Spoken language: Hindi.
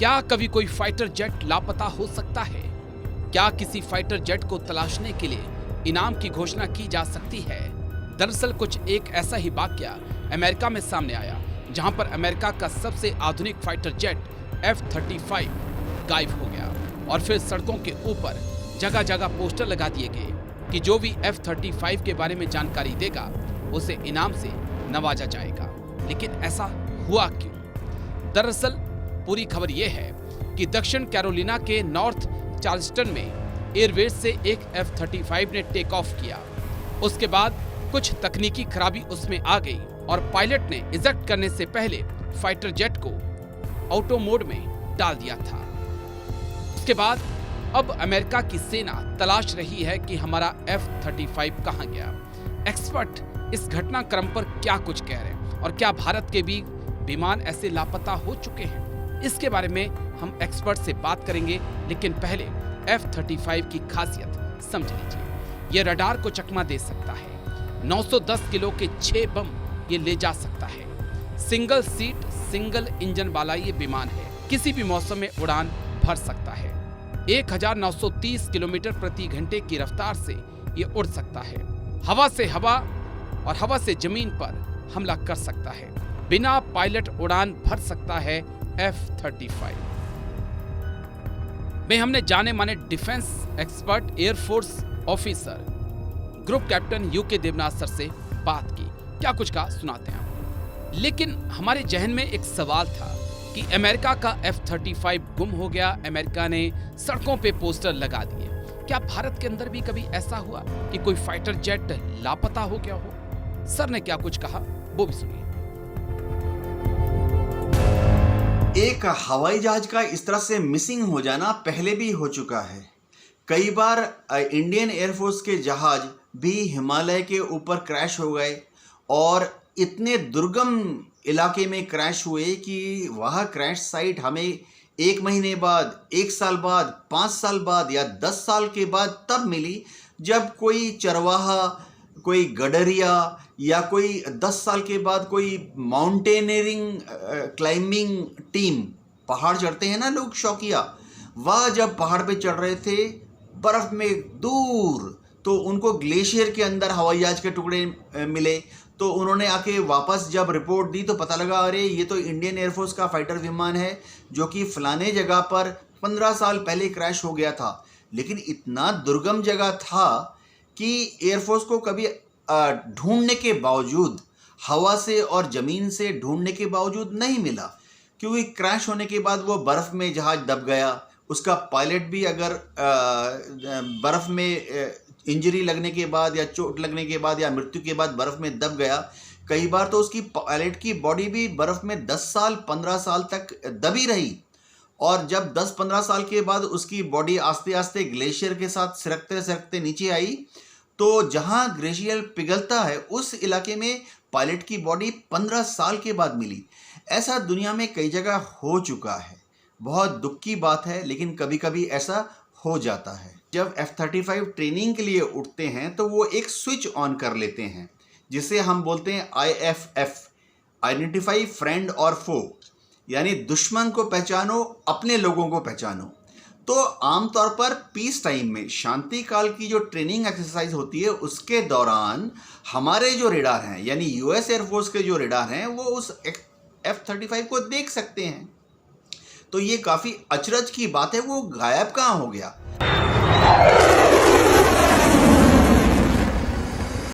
क्या कभी कोई फाइटर जेट लापता हो सकता है? क्या किसी फाइटर जेट को तलाशने के लिए इनाम की घोषणा की जा सकती है? दरअसल कुछ एक ऐसा ही वाकया अमेरिका में सामने आया, जहां पर अमेरिका का सबसे आधुनिक फाइटर जेट F-35 गायब हो गया और फिर सड़कों के ऊपर जगह जगह पोस्टर लगा दिए गए कि जो भी F-35 के बारे में जानकारी देगा उसे इनाम से नवाजा जाएगा। लेकिन ऐसा हुआ क्यों? दरअसल पूरी खबर यह है कि दक्षिण कैरोलिना के नॉर्थ चार्ल्सटन में एयरवेज से एक F-35 ने टेक ऑफ किया। उसके बाद कुछ तकनीकी खराबी उसमें आ गई और पायलट ने इजेक्ट करने से पहले फाइटर जेट को ऑटो मोड में डाल दिया था। उसके बाद अब अमेरिका की सेना तलाश रही है कि हमारा F-35 कहां गया। एक्सपर्ट इस घटनाक्रम पर क्या कुछ कह रहे हैं और क्या भारत के भी विमान ऐसे लापता हो चुके हैं, इसके बारे में हम एक्सपर्ट से बात करेंगे। लेकिन पहले F-35 की खासियत समझ लीजिए। ये रडार को चकमा दे सकता है, 910 किलो के 6 बम ये ले जा सकता है। सिंगल सीट सिंगल इंजन वाला ये विमान है, किसी भी मौसम में उड़ान भर सकता है। 1930 किलोमीटर प्रति घंटे की रफ्तार से ये उड़ सकता है। हवा से हवा और हवा से जमीन पर हमला कर सकता है। बिना पायलट उड़ान भर सकता है F-35 में। हमने जाने माने defence expert air force officer group captain UK Devnath sir से बात की। क्या कुछ कहा सुनाते हैं आपको। लेकिन हमारे जहन में एक सवाल था कि अमेरिका का F-35 गुम हो गया, अमेरिका ने सड़कों पे पोस्टर लगा दिए। क्या भारत के अंदर भी कभी ऐसा हुआ कि कोई फाइटर जेट लापता हो गया हो? सर ने क्या कुछ कहा वो भी सुनिए। एक हवाई जहाज का इस तरह से मिसिंग हो जाना पहले भी हो चुका है। कई बार इंडियन एयरफोर्स के जहाज भी हिमालय के ऊपर क्रैश हो गए और इतने दुर्गम इलाके में क्रैश हुए कि वह क्रैश साइट हमें 1 महीने बाद, 1 साल बाद, 5 साल बाद या 10 साल के बाद तब मिली, जब कोई चरवाहा, कोई गडरिया या कोई 10 साल के बाद कोई माउंटेनियरिंग क्लाइंबिंग टीम, पहाड़ चढ़ते हैं ना लोग शौकिया, वह जब पहाड़ पे चढ़ रहे थे बर्फ में दूर, तो उनको ग्लेशियर के अंदर हवाई जहाज के टुकड़े मिले। तो उन्होंने आके वापस जब रिपोर्ट दी तो पता लगा, अरे ये तो इंडियन एयरफोर्स का फाइटर विमान है जो कि फलाने जगह पर 15 साल पहले क्रैश हो गया था। लेकिन इतना दुर्गम जगह था कि एयरफोर्स को कभी ढूंढने के बावजूद, हवा से और ज़मीन से ढूंढने के बावजूद नहीं मिला, क्योंकि क्रैश होने के बाद वो बर्फ़ में जहाज़ दब गया। उसका पायलट भी अगर बर्फ़ में इंजरी लगने के बाद या चोट लगने के बाद या मृत्यु के बाद बर्फ़ में दब गया, कई बार तो उसकी पायलट की बॉडी भी बर्फ़ में 10 साल 15 साल तक दबी रही। और जब 10-15 साल के बाद उसकी बॉडी आस्ते आस्ते ग्लेशियर के साथ सिरकते सिरकते नीचे आई, तो जहां ग्लेशियर पिघलता है उस इलाके में पायलट की बॉडी 15 साल के बाद मिली। ऐसा दुनिया में कई जगह हो चुका है। बहुत दुख की बात है, लेकिन कभी कभी ऐसा हो जाता है। जब F-35 ट्रेनिंग के लिए उठते हैं तो वो एक स्विच ऑन कर लेते हैं, जिसे हम बोलते हैं IFF, आइडेंटिफाई फ्रेंड और फो, यानी दुश्मन को पहचानो, अपने लोगों को पहचानो। तो आमतौर पर पीस टाइम में, शांति काल की जो ट्रेनिंग एक्सरसाइज होती है उसके दौरान हमारे जो रेडार हैं, यानी US एयरफोर्स के जो रेडार हैं, वो उस F-35 को देख सकते हैं। तो ये काफ़ी अचरज की बात है, वो गायब कहाँ हो गया।